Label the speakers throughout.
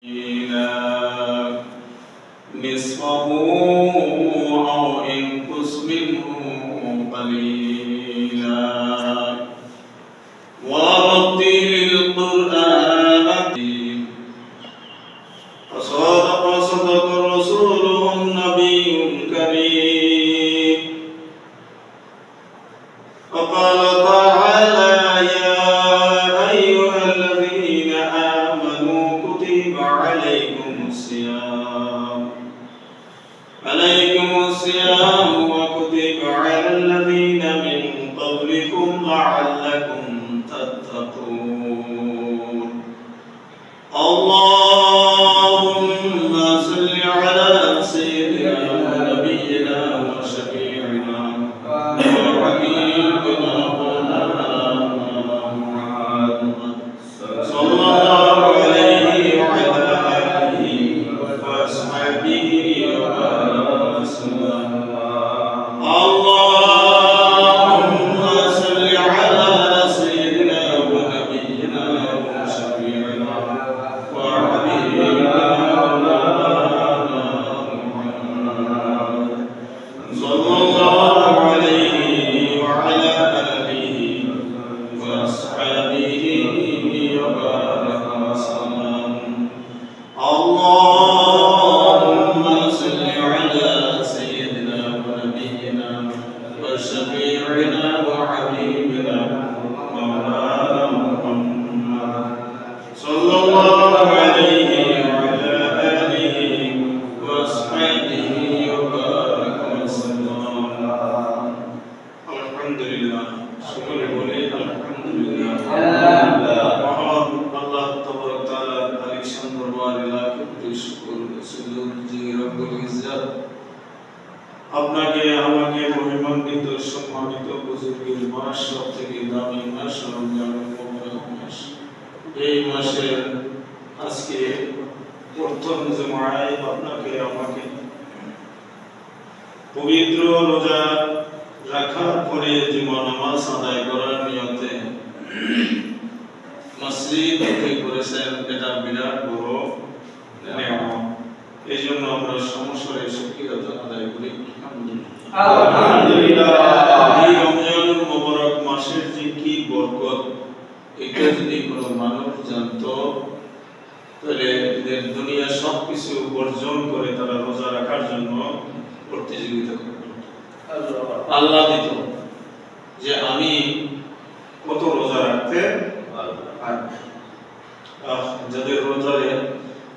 Speaker 1: إلى نصفه أو انقص منه قليلا ورتل القرآن صدق رسوله النبي الكريم وقال تعالى يا أيها الذين آمنوا كتب عليكم الصيام وكتب على الذين من قبلكم لعلكم تتقون اللهم صل على سيدنا ونبينا وشفيعنا وحبيبنا مولانا محمد صلى الله عليه وعلى آله وأصحابه وسلم اللهم صل على سيدنا ونبينا وشفيعنا وحبيبنا مولانا محمد صلى الله عليه وعلى آله وأصحابه وبارك وسلم اللهم صل على سيدنا ونبينا وشفيعنا وحبيبنا مولانا محمد صلى الله عليه وعلى آله وأصحابه وبارك وسلم الحمد لله সকলে বলি আলহামদুলিল্লাহ আল্লাহ তাবারক তাআলা আলিশান দরবারে লাখ কোটি শুকর সুজুদ জি রব্বুল ইজ্জত আপনাকে আমাকে মহিমান্বিত সম্মানিত বুজুর্গের মাস সবথেকে দামি মাস রমজানুল মুবারক মাস এই মাসের আজকে প্রথম জুমায় আপনাকে আমাকে পবিত্র রোজা রাখার পরে জুমা নামাজ আদায় করার নিয়তে মসজিদ তৈরি করেছেন এটা বিরাট বড় নিয়ামত এই জন্য আমরা সমস্যার শুকরিয়া আদায় করি আলহামদুলিল্লাহ এই রমজানুল মুবারক মাসের যে কি বরকত এটা যদি কোনো মানুষ জানতো তাহলে এদের দুনিয়া সবকিছু বর্জন করে তারা রোজা রাখার জন্য প্রতিযোগিতা করত আল্লাহ দিত যে আমি কত রোজা রাখতে পারবো যাদের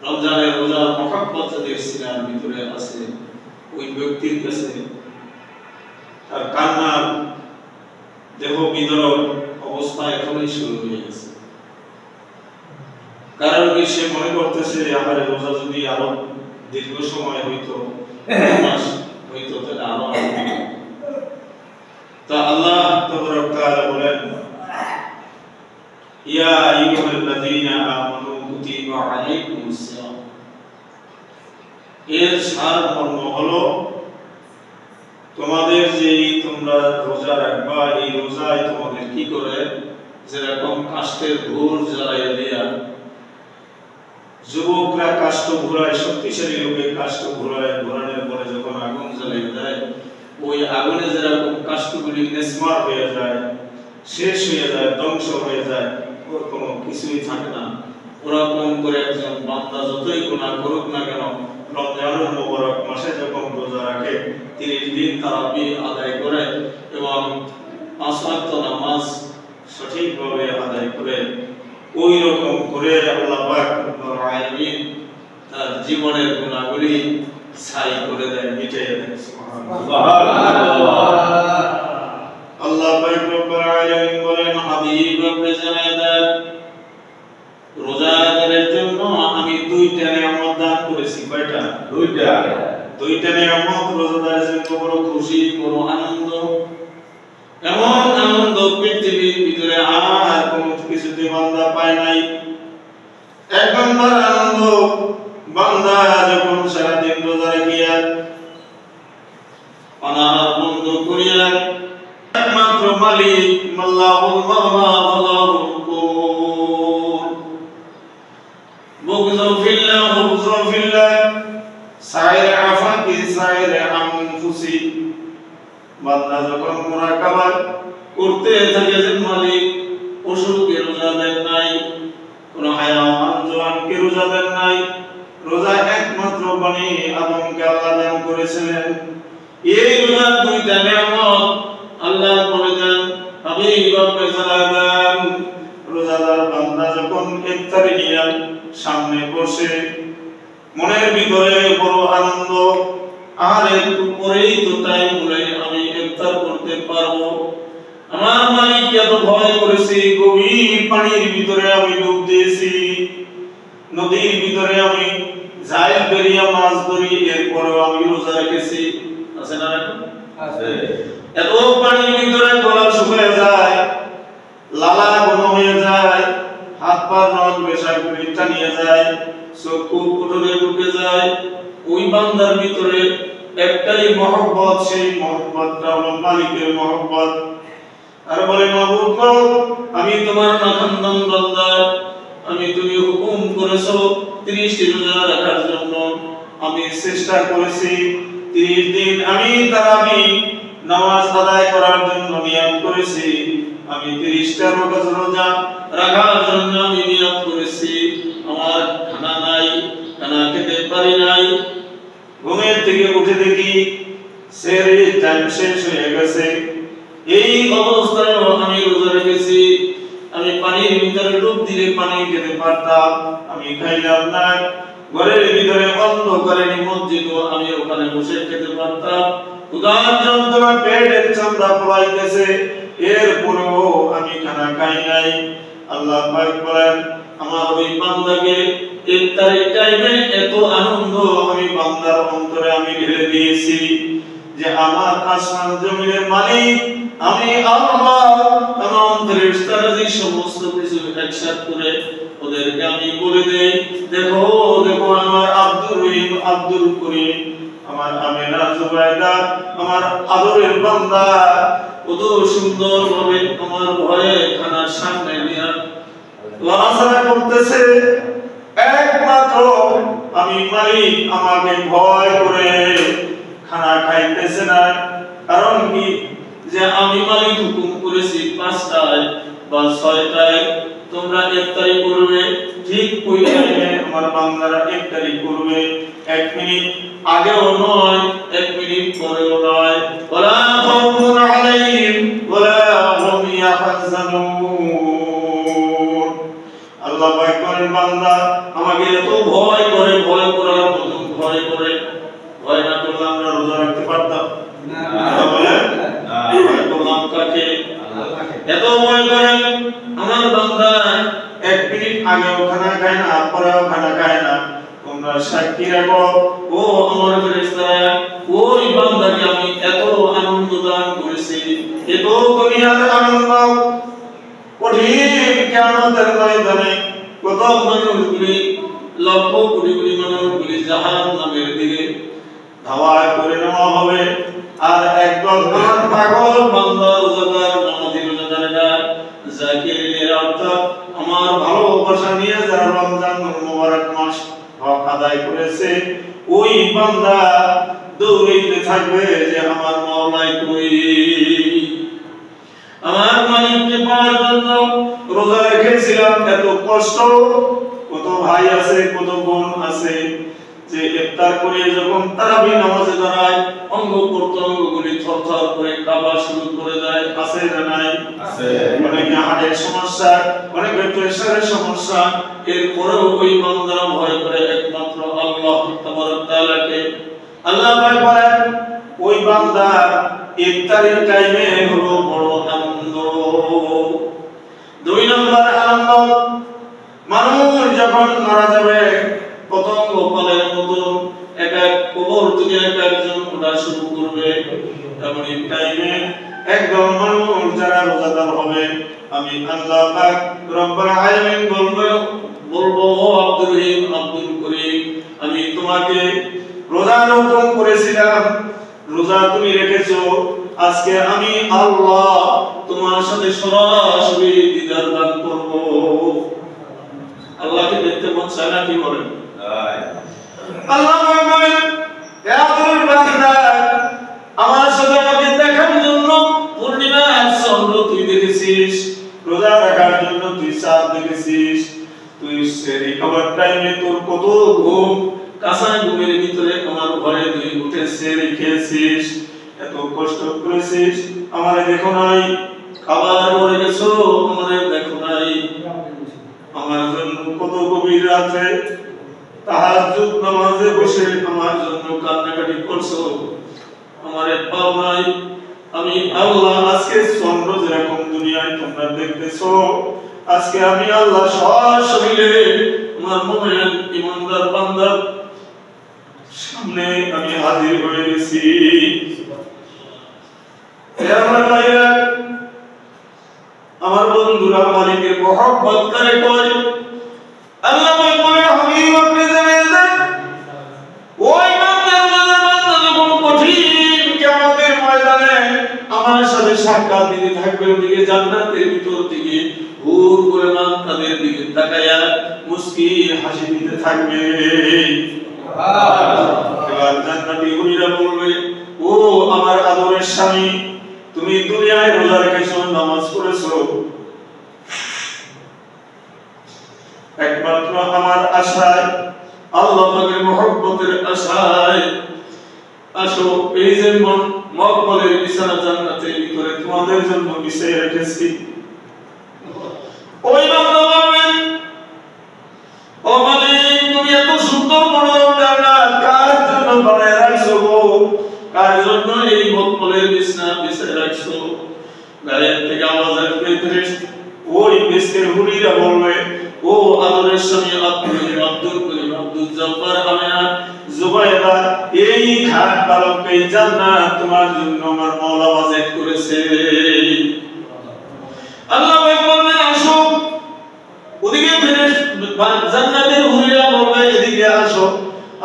Speaker 1: রমজানের রোজার মহব্বত যাদের সিনার ভিতরে আছে ওই ব্যক্তির কাছে তার কান্নার দেহ বিদরণ অবস্থা এখনই শুরু হয়ে গেছে কারণ কি সে মনে করতেছে আমার রোজা যদি আরো দীর্ঘ সময় হইতো মাস হইতো তাহলে আরো তা আল্লাহ তাবারক তাআলা বলেন ইয়া আইয়ুহাল্লাযীনা আমানু কুতিবা আলাইকুমুস সিয়াম এর সারমর্ম হলো তোমাদের যে তোমরা রোজা রাখবা এই রোজায় তোমাদের কি করে যেরকম কাষ্ঠের ঘোর জ্বালাইয়া দেয়া যুবকরা কাষ্ঠ ঘোরায় শক্তিশালী লোকে কাষ্ঠ ঘোরায় ঘোরানোর পরে যখন আগুন জ্বালিয়ে দেয় ওই আগুনে যেরকম কাষ্ঠগুলি নেসমার হয়ে যায় শেষ হয়ে যায় ধ্বংস হয়ে যায় ওর কোনো কিছুই থাকে না ওরকম করে একজন বান্দা যতই গুনাহ করুক না কেন রমজানুল মুবারক মাসে যখন রোজা রাখে 30 দিন তারাবি আদায় করে এবং 5 ওয়াক্ত নামাজ সঠিকভাবে আদায় করে ওই রকম করে আল্লাহ পাক রব্বুল আলামিন তার জীবনের গুনাহগুলি ছাই করে দেয় মিটিয়ে দেয় সুবহানাল্লাহ আল্লাহ পাক রব্বুল আলামিন বলেন হাবিব আপনি জানায় দেন রোজাদারের জন্য আমি দুইটা নিয়ামত দান করেছি কয়টা দুইটা নিয়ামত রোজাদারের জন্য বড় খুশি বড় আনন্দ এমন আনন্দ পৃথিবীর ভিতরে আর কোন কিছুতে বান্দা পায় নাই এক নম্বর আনন্দ বান্দা যখন সারাদিন রোজা রাখিয়া অনাহার বন্ধ করিয়া একমাত্র মালিক মাল্লাহুল মাওলা ফালাহুল কুর বুগযু ফিল্লাহ ফিল্লাহ সাইরে আফাকি সাইরে আনফুসি। বান্দা যখন মুরাকাবা করতে থাকে যে মালিক পশুকে রোজা দেন নাই, কোন হায়াওয়ান জওয়ানকে রোজা দেন নাই, রোজা একমাত্র বনি আদমকে আল্লাহ দান করেছিলেন। এই রোজা দুইটা নিয়ামত আল্লাহ বলেছেন হাবিব আপনি জানাবেন রোজাদার বান্দা যখন ইফতারি নিয়ে সামনে বসে মনের ভিতরে বড় আনন্দ, আর একটু পরেই তো টাইম হলে আমি ইফতার করতে পারবো, আমার মালিককে এত ভয় করেছি, গভীর পানির ভিতরে আমি ডুব দিয়েছি, নদীর ভিতরে আমি জাল বেরিয়ে মাছ ধরি, এরপরেও আমি রোজা রেখেছি। আছে না? আছে। এত পানির ভিতরে গলা শুকিয়ে যায়, লালা ঘন হয়ে যায়, হাত পা নখ বেশা করে টানিয়ে যায়, চক্ষু কোটরে ঢুকে যায়, ওই বান্দার ভিতরে একটাই মহব্বত, সেই মহব্বতটা হলো মালিকের মহব্বত। আর বলে মাবুদ গো, আমি তোমার নাখান্দান বান্দা, আমি তুমি হুকুম করেছো 30 রোজা রাখার জন্য, আমি চেষ্টা করেছি 30 দিন আমি তারাবি নামাজ আদায় করার জন্য নিয়ত করেছি, আমি 30টা রোজা রাখার জন্য আমি নিয়ত করেছি, আমার খানা নাই, খানা খেতে পারি নাই, ঘুমের থেকে উঠে দেখি সেহরির টাইম শেষ হয়ে গেছে, এই অবস্থায় আমি রোজা রেখেছি, আমি পানির ভিতরে ডুব দিলে পানি খেতে পারতাম, আমি খাইলাম না, ঘরের ভিতরে অন্ধকারে নিমজ্জিত আমি ওখানে বসে খেতে পারতাম, উদার যন্ত্রণা পেটের চামড়া পড়াইতেছে, এরপরেও আমি খানা খাই নাই। আল্লাহ পাক বলেন আমার ওই বান্দাকে ইফতারের টাইমে এত আনন্দ আমি বান্দার অন্তরে আমি ঢেলে দিয়েছি যে আমার আসমান জমিনের মালিক আমি আল্লাহ, আমার অন্তরের সারাজি সমস্ত কিছু একসাথে করে ওদেরকে আমি বলে দেই, দেখো দেখো আমার আব্দুর রহিম আব্দুল করিম, আমার আমিনা জুবাইদা, আমার আদরের বান্দা কত সুন্দর ভাবে আমার ভয়ে খানার সামনে নিয়ে লাড়াচাড়া করতেছে, একমাত্র আমি মালিক আমাকে ভয় করে খানা খাইতেছে না। কারণ কি, যে আমি মালিক হুকুম করেছি 5টায় বা 6টায় তোমরা ইফতারি করবে, ঠিক ওই টাইমে আমার বান্দারা ইফতারি করবে, 1 মিনিট আগেও নয় 1 মিনিট পরেও নয়, ওয়ালা খাউফুন আলাইহিম ওয়ালা হুম ইয়াহজানুন। আল্লাহ পাক বলেন বান্দা আমাকে এত ভয় করে, ভয় করার মতো ভয় করে, ভয় না করলে আমরা রোজা রাখতে পারতাম না? বলেন ভয় করলাম কাকে? এত ভয় করে আমার বান্দা 1 মিনিট আগেও খানা খায় না, পরেও খানা খায় না। তোমরা সাক্ষী রাখো ও আমার ফেরেশতারা, ওই বান্দাকে আমি এত আনন্দ দান করেছি, এত দুনিয়ার আনন্দ, কঠিন কিয়ামতের ময়দানে কত মানুষগুলি, লক্ষ কোটি কোটি মানুষগুলি জাহান্নামের দিকে ধাওয়া করে নেওয়া হবে, আর একদল আমার পাগল বান্দা রোজাদার নামাজি রোজাদারেরা জাকিরের অর্থাৎ আমার ভালোবাসা নিয়ে যারা রমজান মুবারক মাস হক আদায় করেছে, ওই বান্দা দৌড়াইতে থাকবে যে আমার মাওলাই কই, আমার মালিককে পাওয়ার জন্য রোজা রেখেছিলাম, এত কষ্ট, কত ভাই আছে কত বোন আছে যে ইফতার করে যখন তারাবি নামাজে দাঁড়ায় অঙ্গ প্রত্যঙ্গগুলি থরথর করে কাঁপা শুরু করে দেয়, আছে না নাই? আছে। অনেকে হার্টের সমস্যা, অনেকে প্রেসারের সমস্যা, এরপরেও ওই বান্দারা ভয় করে একমাত্র আল্লাহ তাবারক তাআলাকে। আল্লাহ পাক বলেন ওই বান্দা ইফতারের টাইমে হলো বড় আনন্দ। 2 নম্বর আনন্দ, মানুষ যখন মারা যাবে পতঙ্গ পালের মতো এক এক কবর থেকে এক একজন ওঠা শুরু করবে, এমন টাইমে একদম মানুষ যারা রোজাদার হবে আমি আল্লাহ পাক রব্বুল আলামিন বলবো ও আব্দুর রহিম আব্দুল করিম, আমি তোমাকে রোজার হুকুম করেছিলাম, রোজা তুমি রেখেছো, আজকে আমি আল্লাহ তোমার সাথে সরাসরি দিদার দান করব। আল্লাহকে দেখতে মন চায় না? কি বলেন? আল্লাহ বলেন হে আদরের বান্দা আমার সাথে আমাকে দেখার জন্য পূর্ণিমার চন্দ্র তুই দেখেছিস, রোজা রাখার জন্য তুই চাঁদ দেখেছিস, তুই সেরি খাবার টাইমে তোর কত ঘুম, কাঁচা ঘুমের ভিতরে আমার ঘরে তুই উঠে সেরি খেয়েছিস, এত কষ্ট করেছিস, আমারে দেখো নাই, খাবার মরে গেছো আমারে দেখো নাই, আমার জন্য কত গভীর রাতে তাহাজ্জুদ নামাজে বসে আমার জন্য কান্নাকাটি করছো, আমারে পাও নাই। আমি আল্লাহ আজকে চন্দ্র যেরকম দুনিয়ায় তোমরা দেখতেছো, আজকে আমি আল্লাহ সশরীরে আমার মুমিন ঈমানদার বান্দার সামনে আমি হাজির হয়ে গেছি। হে আমার ভাইরা, আমার বন্ধুরা, মালিকের মহব্বত করে কয় আল্লাহ বলে হাবিব আপনি জানেন ওই বান্দার বান্দা যখন কঠিন কিয়ামতের ময়দানে আমার সাথে সাক্ষাৎ দিতে থাকবে, ওদিকে জান্নাতের ভিতর থেকে হুর করে মান তাদের দিকে তাকায়া মুস্কি হাসি দিতে থাকবে। এবার জান্নাতি হুরিরা বলবে ও আমার আদরের স্বামী, তুমি দুনিয়ায় রোজা রেখেছো, নামাজ পড়েছো, একমাত্র আমার আশায়, আল্লাহ পাকের মহব্বতের আশায় আসো, এই যে মকবলের বিছানা জান্নাতের ভিতরে তোমাদের জন্য বিছিয়ে রেখেছি। ওই বান্দা বলবেন ও মালিক, তুমি এত সুন্দর মনোরম জান্নাত কার জন্য বানায় রাখছো গো, কার জন্য এই মকবলের বিছানা বিছিয়ে রাখছো? গায়ের থেকে আওয়াজ আসবে, ওই মিসকের হুরিরা বলবে ও আদরের স্বামী আব্দুল করিম, আব্দুল জব্বার, আমিনা, জুবাইদা, এই খাট বালক এই জান্নাত তোমার জন্য আমার মাওলা ওয়াজিব করেছে। আল্লাহ বলবেন আসো, ওদিকে ফিরে জান্নাতের হুরিরা বলবে এদিকে আসো।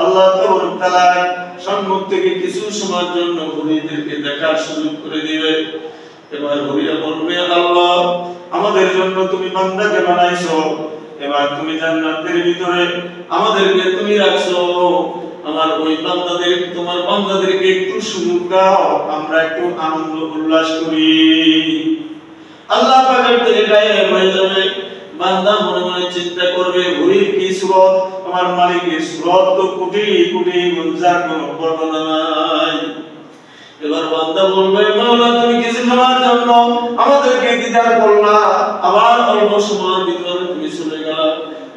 Speaker 1: আল্লাহ তাআলা সম্মুখ থেকে কিছু সময়ের জন্য হুরিদেরকে দেখার সুযোগ করে দিবে। এবার হুরিরা বলবে আল্লাহ আমাদের জন্য তুমি বান্দাকে বানাইছো, এবার তুমি জান্নাতের ভিতরে আমাদেরকে তুমি রাখছো, আমার ওই বান্দাদের, তোমার বান্দাদেরকে একটু সুযোগ দাও, আমরা একটু আনন্দ উল্লাস করি। আল্লাহ পাকের থেকে গায়ে হয়ে যাবে, বান্দা মনে মনে চিন্তা করবে হুরির কি সুরত, আমার মালিকের সুরত তো কোটি কোটি গুণ, যার কোনো বর্ণনা নাই। এবার বান্দা বলবে মাওলা তুমি কিছু সময়ের জন্য আমাদেরকে দিদার করলা, আবার অল্প সময়ের ভিতরে তুমি চলে গেলা।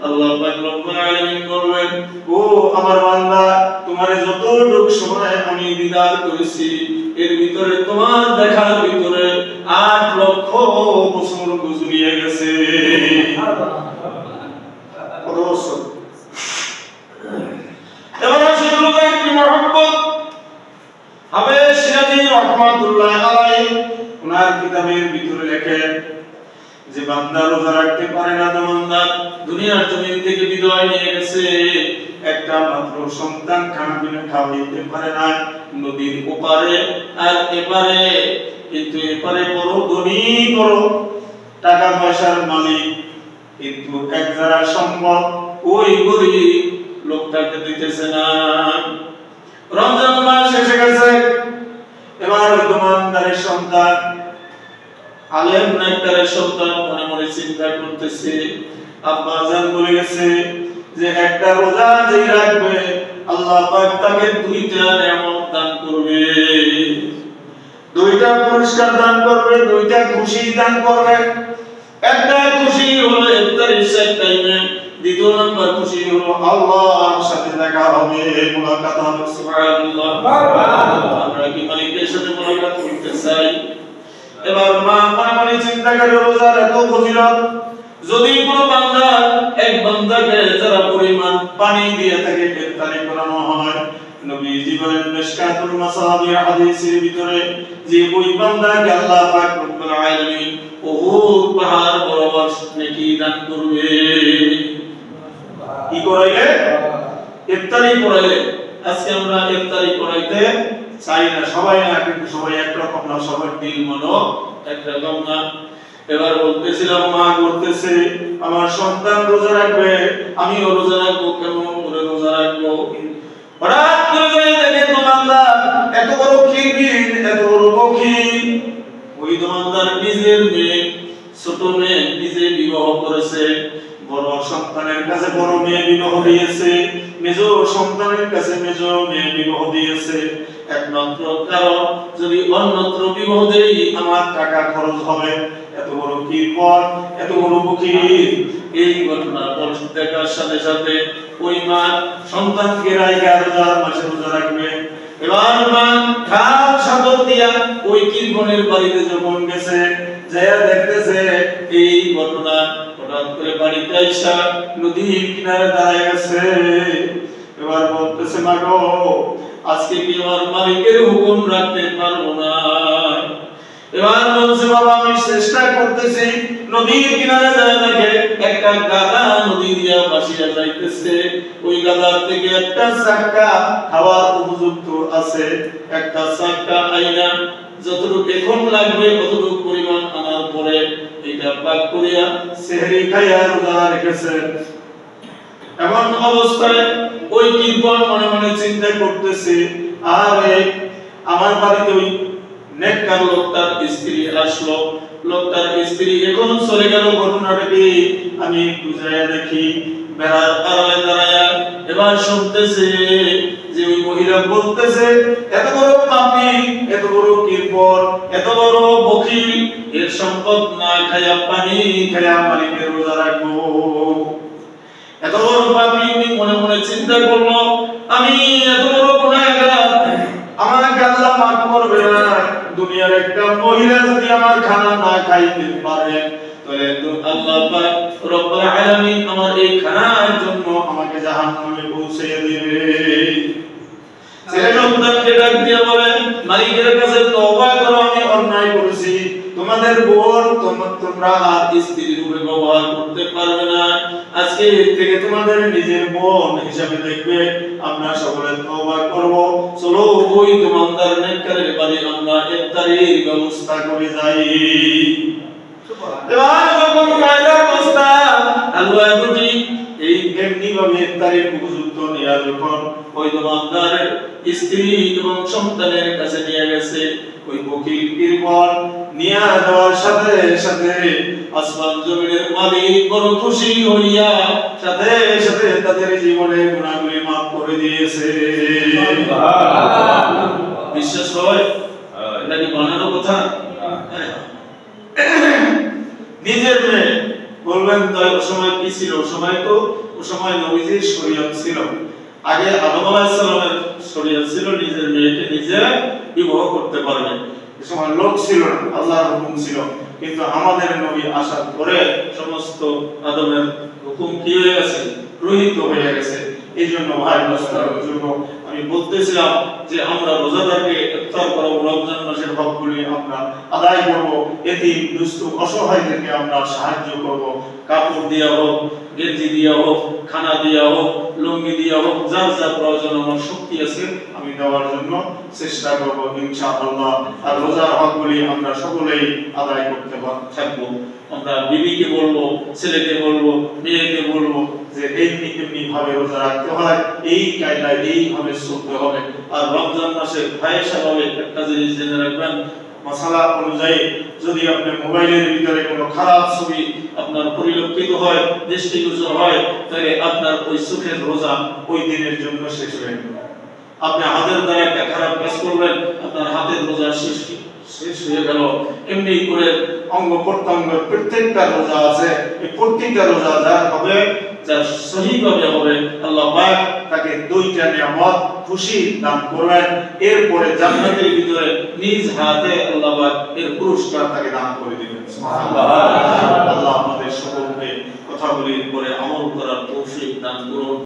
Speaker 1: আল্লাহ পাক রব্বুল আলামিন বলবেন ও আমার বান্দা, তোমারে যতটুক সময় আমি দিদার করেছি এর ভিতরে তোমার দেখার ভিতরে 8 লক্ষ বছর গুজরিয়ে গেছে। কত বছর? এবার আসলে একটি মহব্বত হাফেজ সিরাজি রাহমাতুল্লাহ আলাইহি ওনার কিতাবের ভিতরে লেখেন যে বান্দা রোজা রাখতে পারে না, বান্দা দুনিয়ার জমিন থেকে বিদায় নিয়ে গেছে, একটা মাত্র সন্তান খানাপিনা খাওয়াইতে পারে না, নদীর ওপারে আর এপারে, কিন্তু এপারে বড় ধনী, বড় টাকা পয়সার মালিক, কিন্তু এক যারা সম্পদ ওই গরিব লোকটাকে দিতেছে না। রমজান মাস এসে গেছে, এবার দোকানদারের সন্তান, আলেম নেককারের সন্তান মনে মনে চিন্তা করতেছে, আব্বা জান বলে গেছে যে একটা রোজা যে রাখবে আল্লাহ পাক তাকে 2টা নিয়ামত দান করবে, 2টা পুরস্কার দান করবে, 2টা খুশি দান করবে। একটা খুশি হলো ইফতারের টাইমে, দ্বিতীয় নাম্বার খুশি হলো আল্লাহর সাথে দেখা হবে, মুলাকাত হবে। সুবহানাল্লাহ, আমরা কি মালিকের সাথে মুলাকাত করতে চাই? এবার মা মনে মনে চিন্তা করে রোজার এত ফজিলত, যদি কোনো বান্দা এক বান্দাকে যারা পরিমাণ পানি দিয়ে তাকে ইফতারি করানো হয়, নবীজি বলেন মিশকাতুল মাসাবি হাদিসের ভিতরে যে ওই বান্দাকে আল্লাহ পাক রব্বুল আলামিন উহুদ পাহাড় বরাবর নেকি দান করবে। কি করাইলে? ইফতারি করাইলে। আজকে আমরা ইফতারি করাইতে চাই না, সবাই না, কিন্তু সবাই একরকম না, সবার দিল মনো একরকম না। এবার বলতেছিলাম মা করতেছে আমার সন্তান রোজা রাখবে, আমিও রোজা রাখবো, কেমন করে রোজা রাখবো? বখিল। ওই দোকানদার নিজের মেয়ে, ছোট মেয়ে নিজে বিবাহ করেছে, বড় সন্তানের কাছে বড় মেয়ে বিবাহ দিয়েছে, মেজ সন্তানের কাছে মেজ মেয়ে বিবাহ দিয়েছে, একমাত্র কারণ যদি অন্যত্র বিবাহ দেই আমার টাকা খরচ হবে। এত বড় কৃপণ, এত বড় বখিল। এই ঘটনা দেখার সাথে সাথে ওই মা সন্তানকে রাইগা মাসে রোজা রাখবে। এবার মা খাট সাদর দিয়া ওই কৃপণের বাড়িতে যখন গেছে, যায়া দেখতেছে এই ঘটনা, হঠাৎ করে বাড়িতে আইসা নদীর কিনারে দাঁড়ায় গেছে। এবার বলতেছে, মা গো, আজকে কি আমার মালিকের হুকুম রাখতে পারবো না? এবার বলছে, বাবা আমি চেষ্টা করতেছি। নদীর কিনারে যায় দেখে একটা গাদা নদী দিয়া ভাসিয়া যাইতেছে। ওই গাদার থেকে একটা চাক্কা খাওয়ার উপযুক্ত আছে। একটা চাক্কা আইনা যতটুকু এখন লাগবে ততটুকু পরিমাণ আনার পরে এটা পাক করিয়া সেহরি খাইয়া রোজা রেখেছে। এমন অবস্থায় ওই কৃপণ মনে মনে চিন্তা করতেছে, আরে আমার বাড়িতে ওই নেককার লোকটার স্ত্রী আসলো, লোকটার স্ত্রী এখন চলে গেল, ঘটনাটা কি আমি বুঝাইয়া দেখি। বেড়ার আড়ালে দাঁড়ায়া এবার শুনতেছে যে ওই মহিলা বলতেছে, এত বড় পাপী, এত বড় কৃপণ, এত বড় বখিল, এর সম্পদ না খাইয়া পানি খাইয়া মালিকের রোজা রাখবো। এত বড় পাপী মনে মনে চিন্তা করলো, আমি এত বড় গুনাহগার, আমার আল্লাহ মাফ করবে না। দুনিয়ার একটা মহিলা যদি আমার খানা না খাইতে পারে, তাহলে আল্লাহ পাক রব্বুল আলামিন আমার এই খানার জন্য আমাকে জাহান্নামে পৌঁছিয়ে দিবে। ছেলে সন্তানকে ডাক দিয়ে বলে, মালিকের কাছে তওবা করো, আমি অন্যায় করেছি। তোমাদের বোন তোমরা আর স্ত্রী রূপে ব্যবহার করতে পারবে না। আজকে থেকে তোমাদের নিজের বোন হিসাবে দেখবে। আমরা সকলে তওবা করব। চলো ওই দোকানদার নেককারের বাড়ি আমরা ইফতারির ব্যবস্থা করে যাই। এবার যখন কায়দার অবস্থা আল্লাহ বুঝি এই এমনি ভাবে ইফতারির উপযুক্ত নিয়া যখন ওই দোকানদারের স্ত্রী এবং সন্তানের কাছে নিয়ে গেছে, ওই বকিল কৃপণ নিয়ে যাওয়ার সাথে সাথে আসমান জমিনের মালিক বড় খুশি হইয়া সাথে সাথে তাদের জীবনের গুনাহগুলি মাফ করে দিয়েছে। বিশ্বাস হয়? এটা কি বানানো কথা? নিজের মেয়ে বলবেন তো ওই সময় কি ছিল? ওই সময় নবীজির শরীয়ত ছিল। আগে আদম আলাইহিস সালামের শরীয়ত ছিল, নিজের মেয়েকে নিজে বিবাহ করতে পারবে। এই সময় লোক ছিল না, আল্লাহর হুকুম ছিল। কিন্তু আমাদের নবী আসার পরে সমস্ত আদমের হুকুম কি হয়ে গেছে? রহিত হয়ে গেছে। এই জন্য ভাই বুজুর্গ, আমি বলতেছিলাম যে আমরা রোজাদারকে ইফতার করব, রমজান মাসের হকগুলি আমরা আদায় করব, এতিম দুস্থ অসহায়দেরকে আমরা সাহায্য করব। কাপড় দিয়া হোক, গেঞ্জি দিয়া হোক, খানা দিয়া হোক, লুঙ্গি দিয়া হোক, যার যা প্রয়োজন আমার শক্তি আছে আমি দেওয়ার জন্য চেষ্টা করব ইনশাআল্লাহ। আর রোজার হকগুলি আমরা সকলেই আদায় করতে থাকবো। আমরা বিবিকে বলবো, ছেলেকে বলবো, মেয়েকে বলবো যে এমনি ভাবে রোজা রাখতে হয়, এই কায়দায় এইভাবে চলতে হবে। আর রমজান মাসে ভাইসা ভাবে একটা জিনিস জেনে রাখবেন, মাসালা অনুযায়ী যদি আপনার মোবাইলের ভিতরে কোনো খারাপ ছবি আপনার পরিলক্ষিত হয়, দৃষ্টিগোচর হয়, তাহলে আপনার ওই চোখের রোজা ওই দিনের জন্য শেষ হয়ে গেল। আপনি হাতের দ্বারা একটা খারাপ কাজ করবেন, আপনার হাতের রোজা শেষ হয়ে গেল। এমনি করে অঙ্গ প্রত্যঙ্গ প্রত্যেকটা রোজা আছে, এই প্রত্যেকটা রোজা যার হবে, যার সহিভাবে হবে, আল্লাহ পাক তাকে দুইটা নিয়ামত খুশি দান করবেন। এরপরে জান্নাতের ভিতরে নিজ হাতে আল্লাহ পাক এর পুরস্কার তাকে দান করে দিবেন। সুবহানাল্লাহ। আল্লাহ আমাদের সকলকে কথাগুলির উপরে আমল করার তৌফিক দান করুন।